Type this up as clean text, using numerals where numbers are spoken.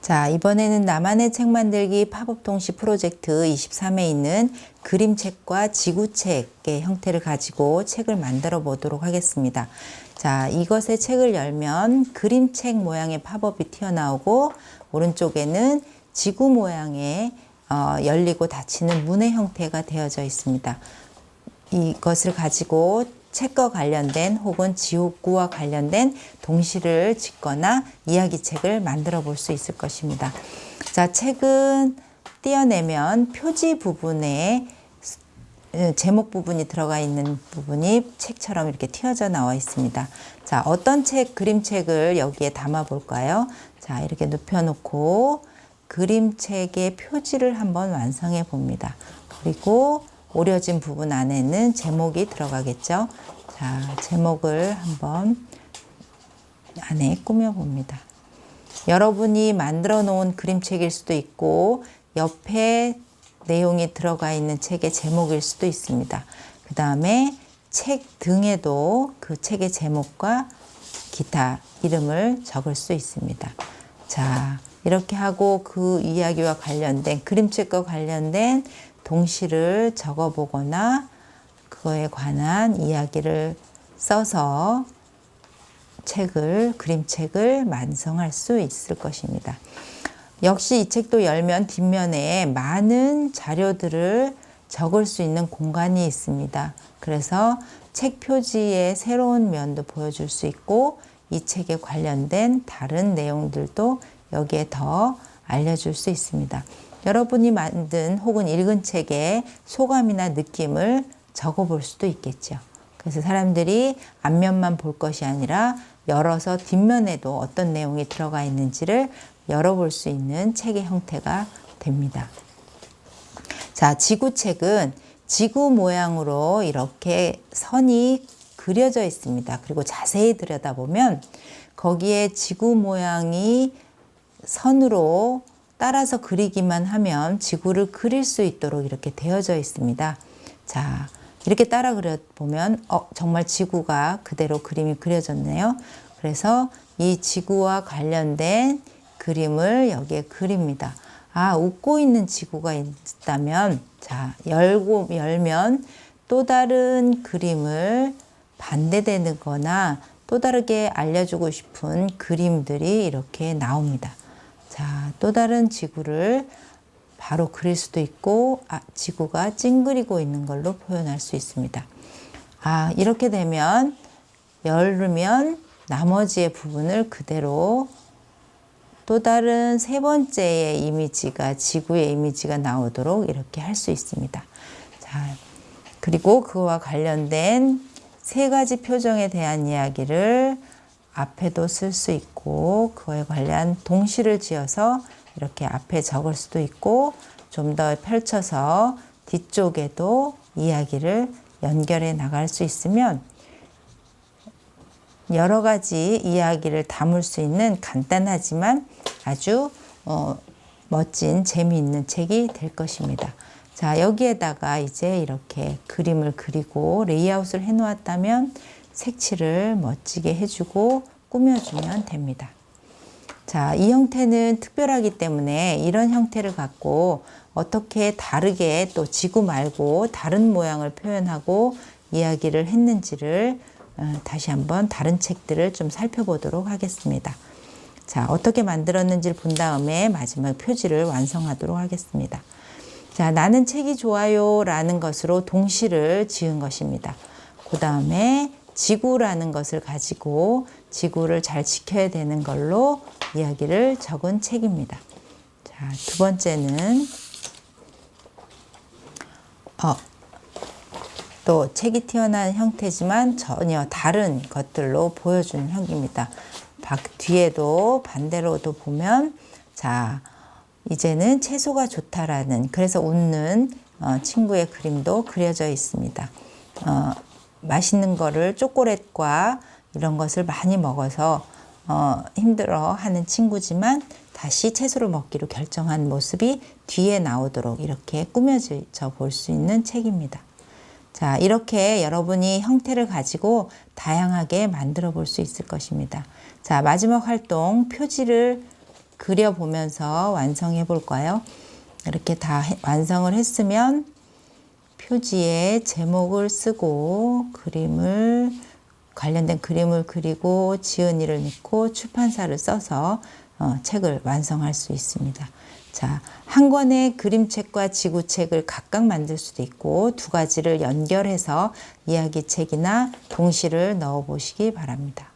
자, 이번에는 나만의 책 만들기 팝업 동시 프로젝트 23에 있는 그림책과 지구책의 형태를 가지고 책을 만들어 보도록 하겠습니다. 자, 이것의 책을 열면 그림책 모양의 팝업이 튀어나오고 오른쪽에는 지구 모양의 열리고 닫히는 문의 형태가 되어져 있습니다. 이것을 가지고 책과 관련된 혹은 지구와 관련된 동시를 짓거나 이야기책을 만들어 볼 수 있을 것입니다. 자, 책은 떼어내면 표지 부분에 제목 부분이 들어가 있는 부분이 책처럼 이렇게 튀어져 나와 있습니다. 자, 어떤 책, 그림책을 여기에 담아 볼까요? 자, 이렇게 눕혀놓고 그림책의 표지를 한번 완성해 봅니다. 그리고 오려진 부분 안에는 제목이 들어가겠죠. 자, 제목을 한번 안에 꾸며봅니다. 여러분이 만들어 놓은 그림책일 수도 있고 옆에 내용이 들어가 있는 책의 제목일 수도 있습니다. 그 다음에 책 등에도 그 책의 제목과 기타 이름을 적을 수 있습니다. 자, 이렇게 하고 그 이야기와 관련된 그림책과 관련된 동시를 적어보거나 그거에 관한 이야기를 써서 그림책을 완성할 수 있을 것입니다. 역시 이 책도 열면 뒷면에 많은 자료들을 적을 수 있는 공간이 있습니다. 그래서 책 표지의 새로운 면도 보여줄 수 있고 이 책에 관련된 다른 내용들도 여기에 더 알려줄 수 있습니다. 여러분이 만든 혹은 읽은 책의 소감이나 느낌을 적어볼 수도 있겠죠. 그래서 사람들이 앞면만 볼 것이 아니라 열어서 뒷면에도 어떤 내용이 들어가 있는지를 열어볼 수 있는 책의 형태가 됩니다. 자, 지구책은 지구 모양으로 이렇게 선이 그려져 있습니다. 그리고 자세히 들여다보면 거기에 지구 모양이 선으로 따라서 그리기만 하면 지구를 그릴 수 있도록 이렇게 되어져 있습니다. 자, 이렇게 따라 그려보면 정말 지구가 그대로 그림이 그려졌네요. 그래서 이 지구와 관련된 그림을 여기에 그립니다. 아, 웃고 있는 지구가 있다면 자, 열면 또 다른 그림을 반대되는 거나 또 다르게 알려주고 싶은 그림들이 이렇게 나옵니다. 자, 또 다른 지구를 바로 그릴 수도 있고 지구가 찡그리고 있는 걸로 표현할 수 있습니다. 이렇게 되면 열면 나머지의 부분을 그대로 또 다른 세 번째의 이미지가 지구의 이미지가 나오도록 이렇게 할 수 있습니다. 자, 그리고 그와 관련된 세 가지 표정에 대한 이야기를 앞에도 쓸 수 있고 그거에 관련 동시를 지어서 이렇게 앞에 적을 수도 있고 좀 더 펼쳐서 뒤쪽에도 이야기를 연결해 나갈 수 있으면 여러 가지 이야기를 담을 수 있는 간단하지만 아주 멋진 재미있는 책이 될 것입니다. 자, 여기에다가 이제 이렇게 그림을 그리고 레이아웃을 해 놓았다면 색칠을 멋지게 해주고 꾸며주면 됩니다. 자, 이 형태는 특별하기 때문에 이런 형태를 갖고 어떻게 다르게 또 지구 말고 다른 모양을 표현하고 이야기를 했는지를 다시 한번 다른 책들을 좀 살펴보도록 하겠습니다. 자, 어떻게 만들었는지를 본 다음에 마지막 표지를 완성하도록 하겠습니다. 자, 나는 책이 좋아요 라는 것으로 동시를 지은 것입니다. 그 다음에 지구라는 것을 가지고 지구를 잘 지켜야 되는 걸로 이야기를 적은 책입니다. 자, 두 번째는 또 책이 튀어나온 형태지만 전혀 다른 것들로 보여주는 형입니다. 뒤에도 반대로도 보면 자, 이제는 채소가 좋다라는 그래서 웃는 친구의 그림도 그려져 있습니다. 맛있는 거를 초콜릿과 이런 것을 많이 먹어서 힘들어하는 친구지만 다시 채소를 먹기로 결정한 모습이 뒤에 나오도록 이렇게 꾸며져 볼 수 있는 책입니다. 자, 이렇게 여러분이 형태를 가지고 다양하게 만들어 볼 수 있을 것입니다. 자, 마지막 활동 표지를 그려보면서 완성해 볼까요? 이렇게 다 완성을 했으면 표지에 제목을 쓰고 관련된 그림을 그리고 지은이를 넣고 출판사를 써서 책을 완성할 수 있습니다. 자, 한 권의 그림책과 지구책을 각각 만들 수도 있고 두 가지를 연결해서 이야기책이나 동시를 넣어 보시기 바랍니다.